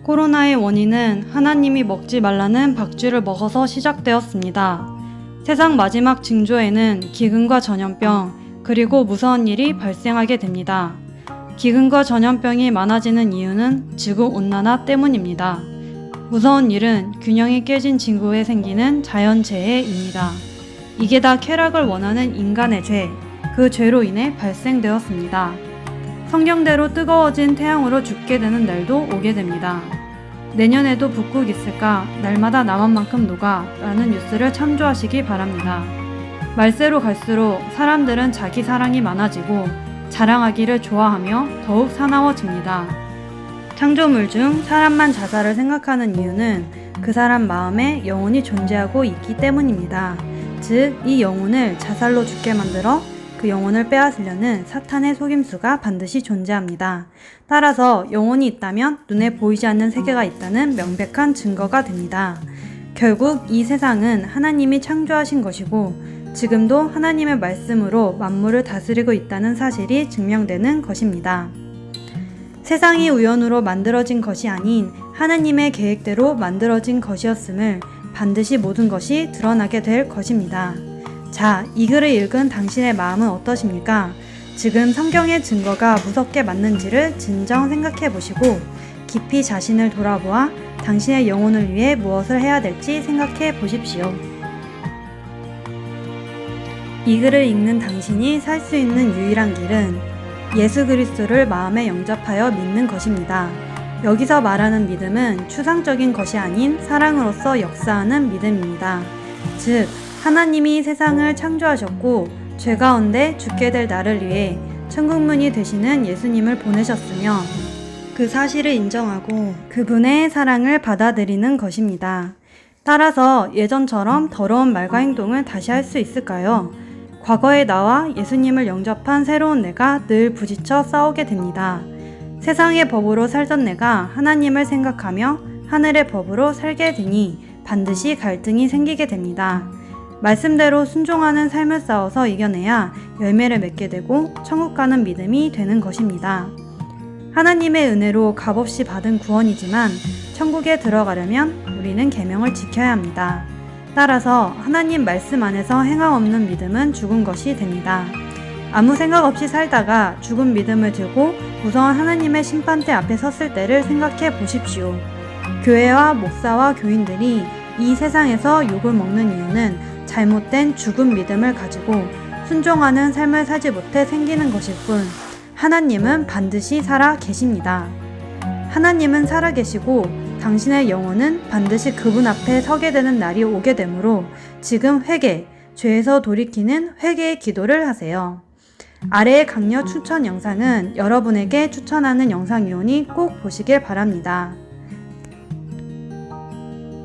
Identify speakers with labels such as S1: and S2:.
S1: 코로나의 원인은 하나님이 먹지 말라는 박쥐를 먹어서 시작되었습니다. 세상 마지막 징조에는 기근과 전염병, 그리고 무서운 일이 발생하게 됩니다. 기근과 전염병이 많아지는 이유는 지구온난화 때문입니다. 무서운 일은 균형이 깨진 지구에 생기는 자연재해입니다. 이게 다 쾌락을 원하는 인간의 죄, 그 죄로 인해 발생되었습니다. 성경대로 뜨거워진 태양으로 죽게 되는 날도 오게 됩니다. 내년에도 북극 있을까? 날마다 남한만큼 녹아 라는 뉴스를 참조하시기 바랍니다. 말세로 갈수록 사람들은 자기 사랑이 많아지고 자랑하기를 좋아하며 더욱 사나워집니다. 창조물 중 사람만 자살을 생각하는 이유는 그 사람 마음에 영혼이 존재하고 있기 때문입니다. 즉, 이 영혼을 자살로 죽게 만들어 그 영혼을 빼앗으려는 사탄의 속임수가 반드시 존재합니다. 따라서 영혼이 있다면 눈에 보이지 않는 세계가 있다는 명백한 증거가 됩니다. 결국 이 세상은 하나님이 창조하신 것이고 지금도 하나님의 말씀으로 만물을 다스리고 있다는 사실이 증명되는 것입니다. 세상이 우연으로 만들어진 것이 아닌 하나님의 계획대로 만들어진 것이었음을 반드시 모든 것이 드러나게 될 것입니다. 자, 이 글을 읽은 당신의 마음은 어떠십니까? 지금 성경의 증거가 무섭게 맞는지를 진정 생각해 보시고 깊이 자신을 돌아보아 당신의 영혼을 위해 무엇을 해야 될지 생각해 보십시오. 이 글을 읽는 당신이 살 수 있는 유일한 길은 예수 그리스도를 마음에 영접하여 믿는 것입니다. 여기서 말하는 믿음은 추상적인 것이 아닌 사랑으로서 역사하는 믿음입니다. 즉, 하나님이 세상을 창조하셨고 죄 가운데 죽게 될 나를 위해 천국문이 되시는 예수님을 보내셨으며 그 사실을 인정하고 그분의 사랑을 받아들이는 것입니다. 따라서 예전처럼 더러운 말과 행동을 다시 할 수 있을까요? 과거의 나와 예수님을 영접한 새로운 내가 늘 부딪혀 싸우게 됩니다. 세상의 법으로 살던 내가 하나님을 생각하며 하늘의 법으로 살게 되니 반드시 갈등이 생기게 됩니다. 말씀대로 순종하는 삶을 싸워서 이겨내야 열매를 맺게 되고 천국 가는 믿음이 되는 것입니다. 하나님의 은혜로 값없이 받은 구원이지만 천국에 들어가려면 우리는 계명을 지켜야 합니다. 따라서 하나님 말씀 안에서 행함 없는 믿음은 죽은 것이 됩니다. 아무 생각 없이 살다가 죽은 믿음을 들고 무서운 하나님의 심판대 앞에 섰을 때를 생각해 보십시오. 교회와 목사와 교인들이 이 세상에서 욕을 먹는 이유는 잘못된 죽은 믿음을 가지고 순종하는 삶을 살지 못해 생기는 것일 뿐 하나님은 반드시 살아 계십니다. 하나님은 살아 계시고 당신의 영혼은 반드시 그분 앞에 서게 되는 날이 오게 되므로 지금 회개, 죄에서 돌이키는 회개의 기도를 하세요. 아래의 강력 추천 영상은 여러분에게 추천하는 영상이오니 꼭 보시길 바랍니다.